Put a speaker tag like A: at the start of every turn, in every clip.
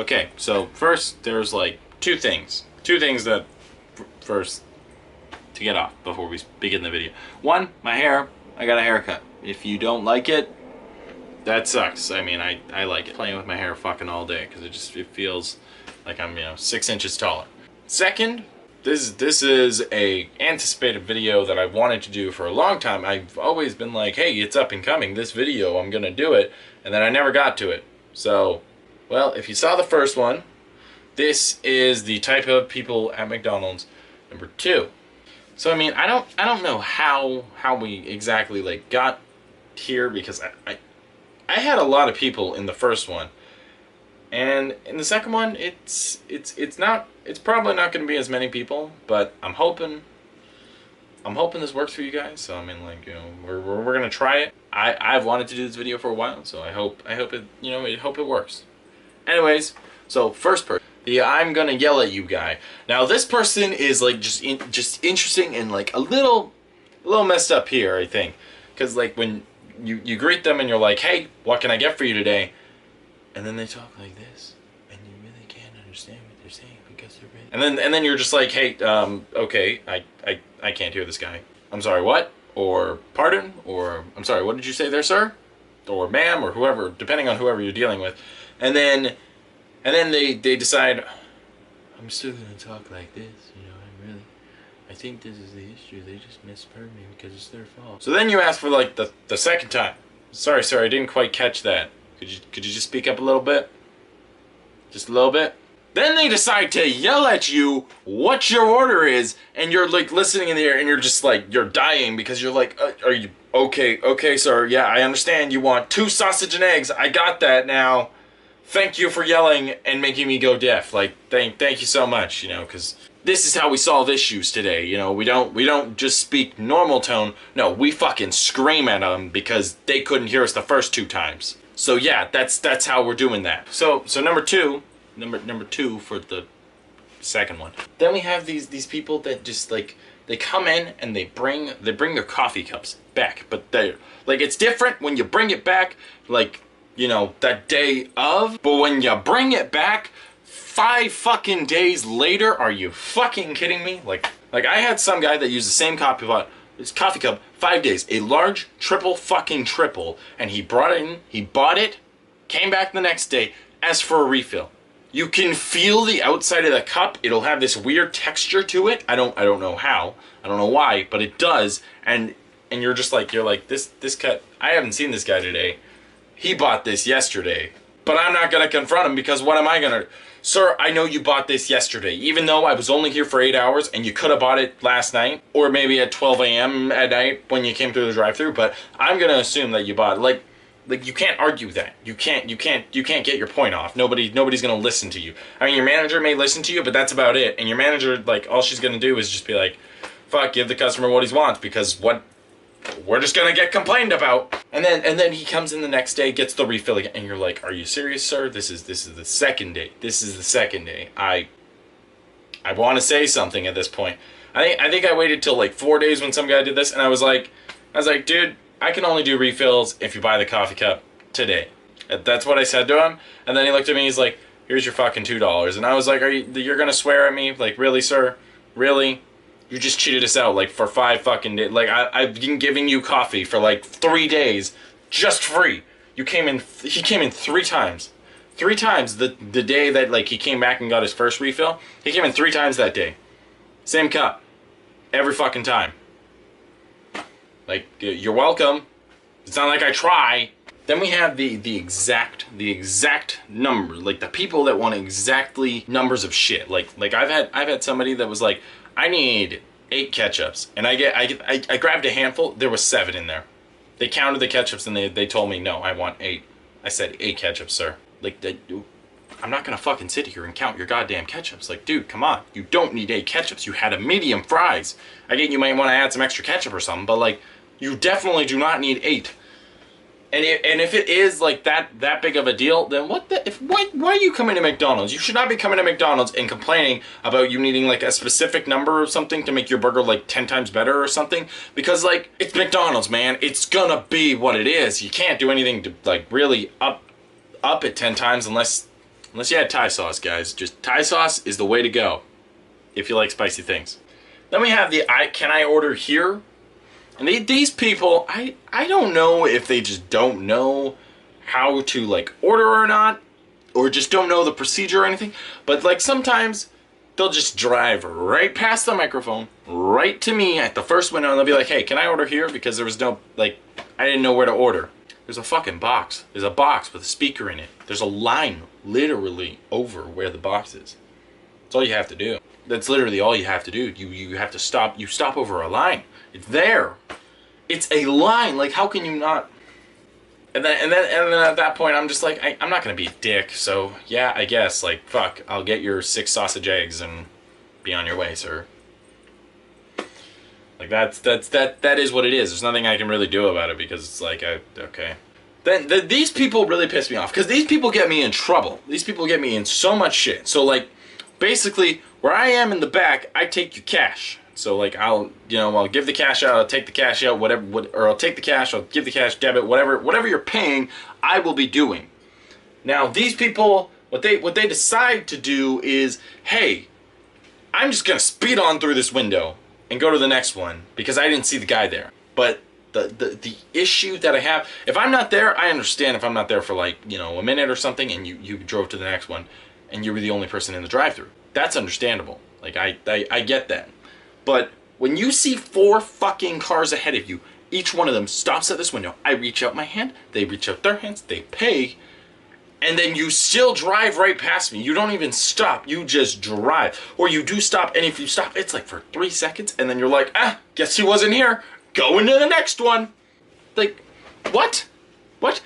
A: Okay, so first there's like two things that first to get off before we begin the video. One, my hair. I got a haircut. If you don't like it, that sucks. I mean, I like it. Playing with my hair fucking all day because it feels like I'm 6 inches taller. Second, this is a anticipated video that I wanted to do for a long time. I've always been like, hey, it's up and coming. This video, I'm gonna do it, and then I never got to it. So, well, if you saw the first one, this is the type of people at McDonald's number 2. So I mean, I don't know how we exactly like got here, because I had a lot of people in the first one, and in the second one it's probably not going to be as many people, but I'm hoping this works for you guys. So I mean, like, we're gonna try it. I've wanted to do this video for a while, so I hope it I hope it works. Anyways, so first person. Yeah, I'm gonna yell at you guy. Now this person is like just interesting and like a little messed up here, I think, because like when you greet them and you're like, hey, what can I get for you today? And then they talk like this, and you really can't understand what they're saying because they're really... And then you're just like, hey, okay, I can't hear this guy. I'm sorry, what? Or pardon? Or I'm sorry, what did you say there, sir? Or ma'am, or whoever, depending on whoever you're dealing with. And then they decide, I'm still gonna talk like this, I think this is the issue. They just misheard me because it's their fault. So then you ask for like the second time. Sorry, sir, I didn't quite catch that. Could you just speak up a little bit? Just a little bit? Then they decide to yell at you what your order is, and you're like listening in the air, and you're just like, you're dying because you're like, are you okay, sir? Yeah, I understand. You want 2 sausage and eggs. I got that now. Thank you for yelling and making me go deaf. Like, thank you so much, because this is how we solve issues today. We don't just speak normal tone. No, we fucking scream at them because they couldn't hear us the first 2 times. So yeah, that's how we're doing that. So number two for the second one. Then we have these people that just like, they come in and they bring their coffee cups back, but they like, it's different when you bring it back like, that day of, but when you bring it back 5 fucking days later, are you fucking kidding me? Like I had some guy that used the same coffee cup 5 days, a large triple, and he bought it, came back the next day, asked for a refill. You can feel the outside of the cup. It'll have this weird texture to it. I don't know how, I don't know why, but it does. And you're like, this cut, I haven't seen this guy today. He bought this yesterday, but I'm not gonna confront him because what am I gonna... Sir, I know you bought this yesterday, even though I was only here for 8 hours and you could have bought it last night, or maybe at 12 a.m. at night when you came through the drive-thru, but I'm gonna assume that you bought it. Like you can't argue that. You can't get your point off. Nobody's gonna listen to you. I mean, your manager may listen to you, but that's about it. And your manager, like, all she's gonna do is just be like, fuck, give the customer what he wants, because we're just gonna get complained about. And then he comes in the next day, gets the refill again, and you're like, are you serious, sir? This is the second day. This is the second day. I want to say something at this point. I think I waited till like 4 days when some guy did this, and I was like, dude, I can only do refills if you buy the coffee cup today. That's what I said to him. And then he looked at me, he's like, here's your fucking $2. And I was like, you're gonna swear at me? Like, really, sir? Really? You just cheated us out, like, for 5 fucking days. Like, I've been giving you coffee for, like, 3 days, just free. He came in 3 times. 3 times the day that, like, he came back and got his first refill. He came in 3 times that day. Same cup. Every fucking time. Like, you're welcome. It's not like I try. Then we have the exact number. Like, the people that want exactly numbers of shit. Like I've had somebody that was like, I need 8 ketchups, and I grabbed a handful. There was 7 in there. They counted the ketchups and they told me, no, I want 8. I said 8 ketchups, sir. Like, I'm not gonna fucking sit here and count your goddamn ketchups. Like, dude, come on. You don't need 8 ketchups. You had a medium fries. I get you might want to add some extra ketchup or something, but like, you definitely do not need 8. And if it is like that big of a deal, then why are you coming to McDonald's? You should not be coming to McDonald's and complaining about you needing like a specific number of something to make your burger like 10 times better or something. Because like, it's McDonald's, man. It's gonna be what it is. You can't do anything to like really up it 10 times unless Unless you had Thai sauce, guys. Just Thai sauce is the way to go if you like spicy things. Then we have the can I order here? And these people, I don't know if they just don't know how to like order or not, or just don't know the procedure or anything. But like sometimes they'll just drive right past the microphone, right to me at the first window, and they'll be like, hey, can I order here? Because there was no, like, I didn't know where to order. There's a fucking box. There's a box with a speaker in it. There's a line literally over where the box is. That's all you have to do. That's literally all you have to do. You have to stop. You stop over a line. It's there. It's a line. Like, how can you not? And then at that point, I'm just like, I'm not gonna be a dick. So yeah, I guess, like, fuck, I'll get your 6 sausage eggs and be on your way, sir. Like that is what it is. There's nothing I can really do about it because it's like, okay. Then these people really piss me off because these people get me in trouble. These people get me in so much shit. So like, basically, where I am in the back, I take your cash. So like, I'll give the cash out, I'll take the cash out, or I'll take the cash, I'll give the cash, debit, whatever you're paying, I will be doing. Now these people, what they decide to do is, hey, I'm just gonna speed on through this window and go to the next one because I didn't see the guy there. But the issue that I have, if I'm not there, I understand if I'm not there for like, a minute or something and you drove to the next one and you were the only person in the drive-thru. That's understandable. Like I get that. But when you see 4 fucking cars ahead of you, each one of them stops at this window, I reach out my hand, they reach out their hands, they pay, and then you still drive right past me. You don't even stop, you just drive. Or you do stop, and if you stop, it's like for 3 seconds, and then you're like, guess he wasn't here, going to the next one. Like, what? What?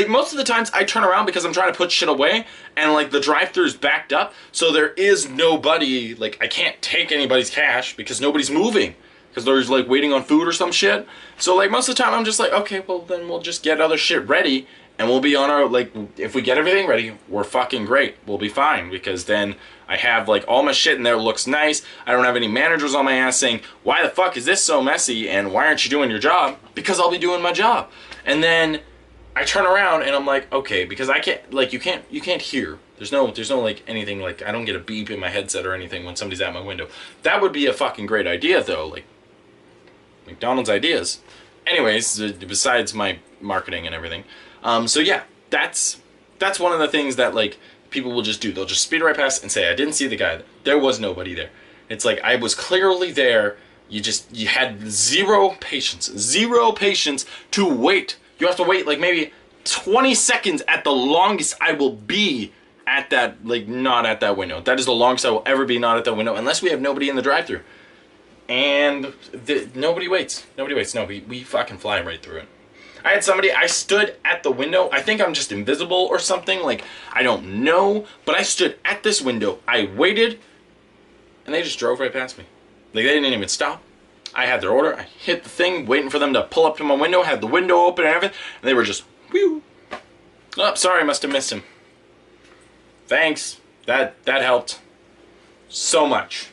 A: Most of the times I turn around because I'm trying to put shit away and like the drive-thru's backed up, so there is nobody, like I can't take anybody's cash because nobody's moving because they're like waiting on food or some shit. So like most of the time I'm just like, okay, well then we'll just get other shit ready and we'll be on our, like, if we get everything ready, we're fucking great. We'll be fine because then I have like all my shit in there, looks nice. I don't have any managers on my ass saying, why the fuck is this so messy and why aren't you doing your job? Because I'll be doing my job. And then I turn around and I'm like, okay, because I can't, like, you can't hear. There's no like anything, like I don't get a beep in my headset or anything when somebody's at my window. That would be a fucking great idea though, like McDonald's ideas. Anyways, besides my marketing and everything. So yeah, that's one of the things that like people will just do. They'll just speed right past and say, I didn't see the guy. There was nobody there. It's like, I was clearly there. You had zero patience to wait. You have to wait like maybe 20 seconds at the longest I will be at that, like, not at that window. That is the longest I will ever be not at that window, unless we have nobody in the drive-thru. And nobody waits. Nobody waits. No, we fucking fly right through it. I had somebody, I stood at the window. I think I'm just invisible or something. Like, I don't know. But I stood at this window. I waited, and they just drove right past me. Like, they didn't even stop. I had their order. I hit the thing, waiting for them to pull up to my window, had the window open and everything, and they were just, whew. Oh, sorry, must have missed him. Thanks. That helped so much.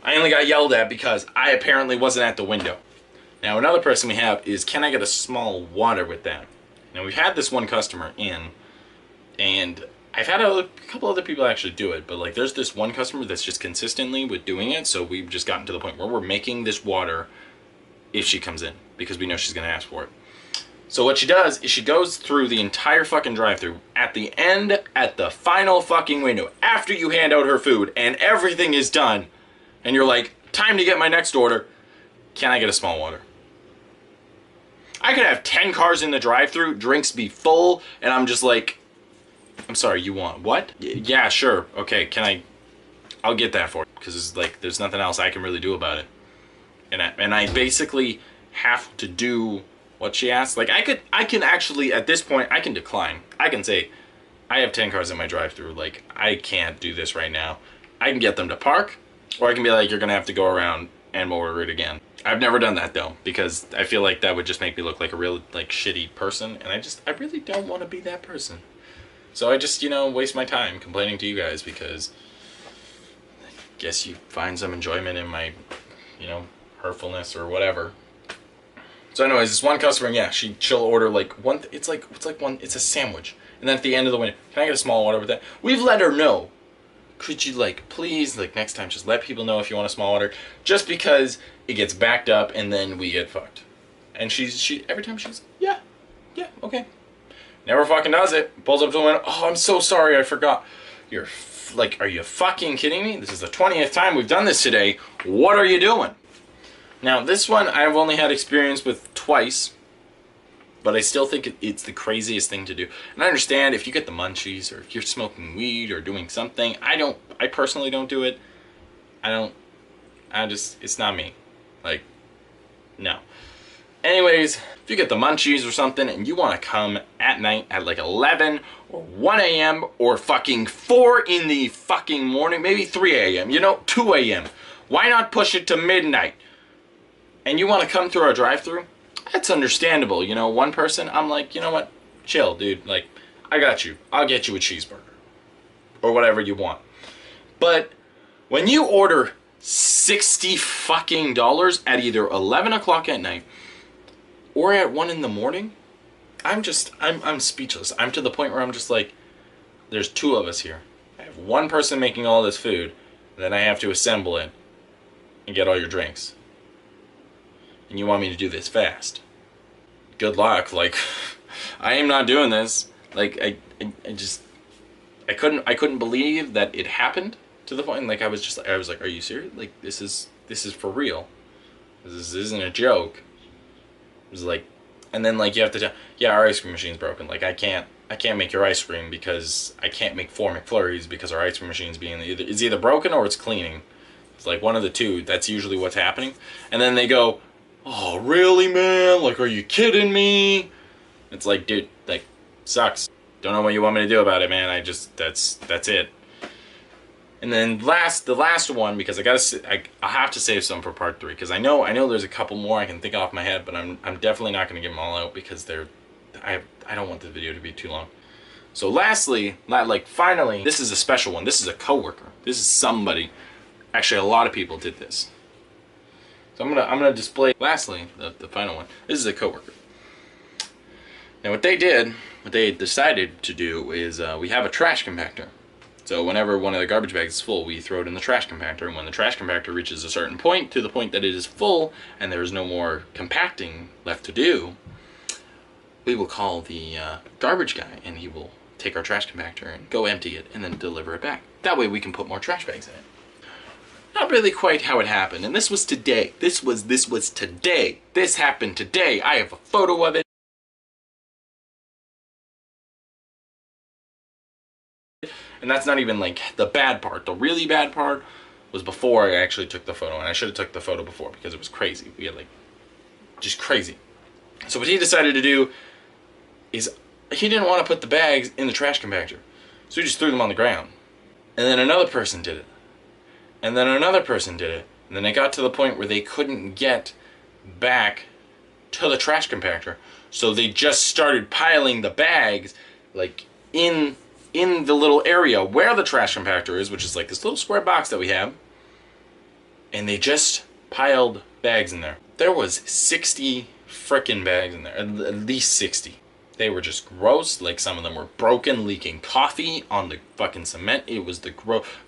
A: I only got yelled at because I apparently wasn't at the window. Now, another person we have is, can I get a small water with that? Now, we've had this one customer in, and I've had a couple other people actually do it, but like there's this one customer that's just consistently with doing it, so we've just gotten to the point where we're making this water if she comes in, because we know she's going to ask for it. So what she does is she goes through the entire fucking drive-thru at the end, at the final fucking window, after you hand out her food and everything is done, and you're like, time to get my next order, can I get a small water? I could have 10 cars in the drive-thru, drinks be full, and I'm just like, I'm sorry, you want what? Yeah, sure. Okay, I'll get that for you, because it's like there's nothing else I can really do about it. And I basically have to do what she asked. Like I can actually, at this point, I can decline. I can say, I have 10 cars in my drive-thru, like I can't do this right now. I can get them to park, or I can be like, you're gonna have to go around and order it again. I've never done that though, because I feel like that would just make me look like a real like shitty person, and I really don't want to be that person. So I just, waste my time complaining to you guys because I guess you find some enjoyment in my, hurtfulness or whatever. So anyways, this one customer, yeah, she'll order like one, it's a sandwich. And then at the end of the window, can I get a small water with that? We've let her know. Could you, like, please, like, next time, just let people know if you want a small water, just because it gets backed up and then we get fucked. And she every time she's, yeah, okay. Never fucking does it. Pulls up to the window, oh, I'm so sorry, I forgot. You're, like, are you fucking kidding me? This is the 20th time we've done this today. What are you doing? Now, this one I've only had experience with twice, but I still think it's the craziest thing to do. And I understand if you get the munchies, or if you're smoking weed, or doing something. I personally don't do it. It's not me. Like, no. Anyways, if you get the munchies or something, and you want to come at night at like 11 or 1 a.m. or fucking 4 in the fucking morning, maybe 3 a.m., you know, 2 a.m. Why not push it to midnight? And you want to come through our drive-thru? That's understandable, you know, one person, I'm like, you know what, chill, dude, like, I got you, I'll get you a cheeseburger, or whatever you want. But, when you order $60 fucking at either 11 o'clock at night, or at 1 in the morning, I'm speechless. I'm to the point where I'm just like, there's 2 of us here. I have one person making all this food, and then I have to assemble it, and get all your drinks. And you want me to do this fast? Good luck. Like, I am not doing this. Like, I couldn't believe that it happened to the point. Like, I was like, are you serious? Like, this is for real. This isn't a joke. It was like, and then like you have to tell, yeah, our ice cream machine's broken. Like, I can't make your ice cream because I can't make 4 McFlurries because our ice cream machine's it's either broken or it's cleaning. It's like one of the two. That's usually what's happening. And then they go, oh, really, man? Like, are you kidding me? It's like, dude, like, sucks. Don't know what you want me to do about it, man. That's it. And then the last one, because I have to save some for part 3, because I know there's a couple more I can think off my head, but I'm definitely not going to get them all out because I don't want the video to be too long. So lastly, finally, this is a special one. This is a coworker. This is somebody. Actually, a lot of people did this. So I'm gonna display, lastly, the final one. This is a coworker. Now what they decided to do is, we have a trash compactor. So whenever one of the garbage bags is full, we throw it in the trash compactor, and when the trash compactor reaches a certain point, to the point that it is full, and there's no more compacting left to do, we will call the garbage guy, and he will take our trash compactor and go empty it, and then deliver it back. That way we can put more trash bags in it. Not really quite how it happened, and this was today. This was today. This happened today. I have a photo of it. And that's not even like the bad part. The really bad part was before I actually took the photo, and I should have took the photo before because it was crazy. We had like, just crazy. So what he decided to do is he didn't want to put the bags in the trash compactor, so he just threw them on the ground. And then another person did it. And then another person did it. And then it got to the point where they couldn't get back to the trash compactor. So they just started piling the bags, like, in the little area where the trash compactor is, which is like this little square box that we have. And they just piled bags in there. There was 60 frickin' bags in there. At least 60. They were just gross. Like, some of them were broken, leaking coffee on the fucking cement. It was the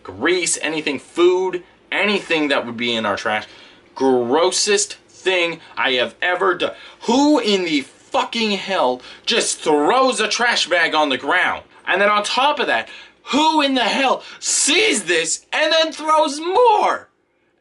A: grease, anything, food, anything that would be in our trash. Grossest thing I have ever done. Who in the fucking hell just throws a trash bag on the ground? And then on top of that, who in the hell sees this and then throws more?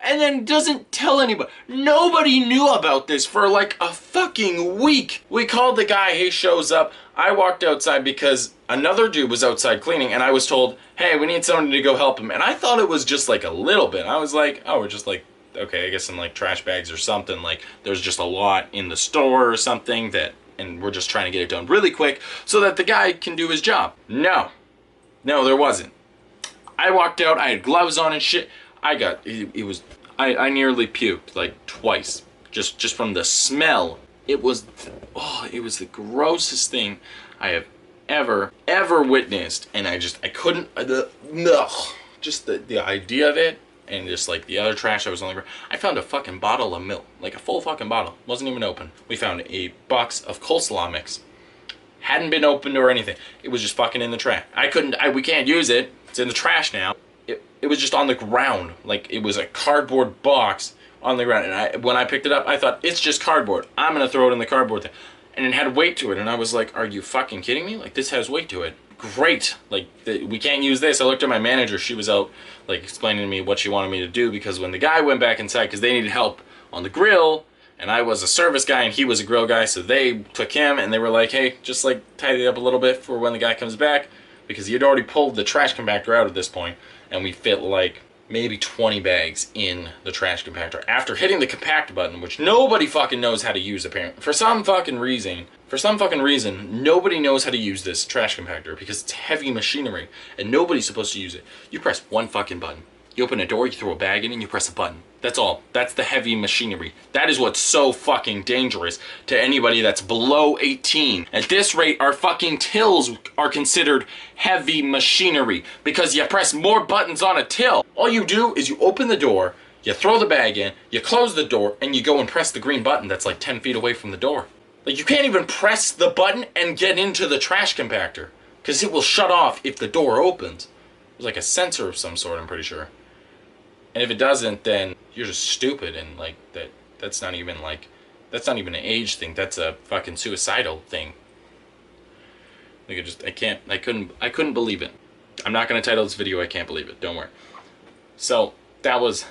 A: And then doesn't tell anybody. Nobody knew about this for like a fucking week. We called the guy, he shows up. I walked outside because another dude was outside cleaning, and I was told, hey, we need somebody to go help him. And I thought it was just like a little bit. I was like, oh, we're just like, okay, I guess some like trash bags or something. Like, there's just a lot in the store or something and we're just trying to get it done really quick so that the guy can do his job. No, there wasn't. I walked out, I had gloves on and shit. I nearly puked like twice just from the smell. It was the grossest thing I have ever witnessed, and I couldn't, just the idea of it, and just like the other trash that was on the ground. I found a fucking bottle of milk, like a full fucking bottle, wasn't even open. We found a box of coleslaw mix, Hadn't been opened or anything. It was just fucking in the trash. We can't use it. It's in the trash now. It was just on the ground. Like, it was a cardboard box on the ground. And when I picked it up, I thought, it's just cardboard. I'm going to throw it in the cardboard thing. And it had weight to it. And I was like, are you fucking kidding me? Like, this has weight to it. Great. Like, we can't use this. I looked at my manager. She was out, like, explaining to me what she wanted me to do. Because when the guy went back inside, because they needed help on the grill, and I was a service guy and he was a grill guy, so they took him and they were like, hey, just like tidy it up a little bit for when the guy comes back, because he had already pulled the trash compactor out at this point, and we fit like maybe 20 bags in the trash compactor after hitting the compact button, which nobody fucking knows how to use apparently. For some fucking reason, nobody knows how to use this trash compactor because it's heavy machinery and nobody's supposed to use it. You press one fucking button. You open a door, you throw a bag in, and you press a button. That's all. That's the heavy machinery. That is what's so fucking dangerous to anybody that's below 18. At this rate, our fucking tills are considered heavy machinery because you press more buttons on a till. All you do is you open the door, you throw the bag in, you close the door, and you go and press the green button that's like 10 feet away from the door. Like, you can't even press the button and get into the trash compactor because it will shut off if the door opens. There's like a sensor of some sort, I'm pretty sure. And if it doesn't, then you're just stupid, and like that's not even an age thing. That's a fucking suicidal thing. Like, I couldn't believe it. I'm not gonna title this video I can't believe it. Don't worry. So that was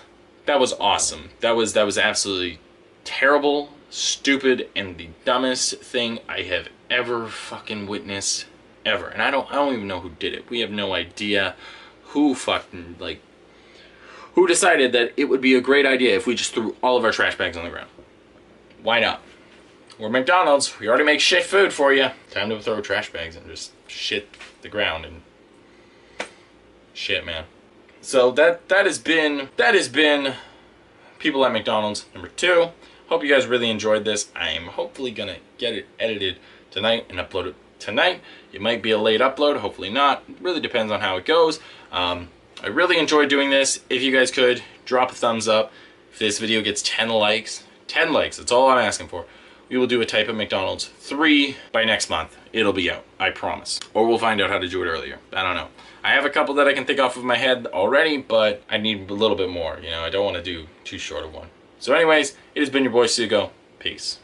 A: awesome. That was absolutely terrible, stupid, and the dumbest thing I have ever fucking witnessed ever. And I don't even know who did it. We have no idea who fucking who decided that it would be a great idea if we just threw all of our trash bags on the ground. Why not? We're McDonald's. We already make shit food for you. Time to throw trash bags and just shit the ground and shit, man. So that has been People at McDonald's number 2. Hope you guys really enjoyed this. I am hopefully gonna get it edited tonight and upload it tonight. It might be a late upload, hopefully not. It really depends on how it goes. I really enjoyed doing this. If you guys could, drop a thumbs up. If this video gets 10 likes, that's all I'm asking for. We will do a Type of McDonald's 3 by next month. It'll be out, I promise. Or we'll find out how to do it earlier. I don't know. I have a couple that I can think off of my head already, but I need a little bit more. You know, I don't want to do too short of one. So anyways, it has been your boy Sugo. Peace.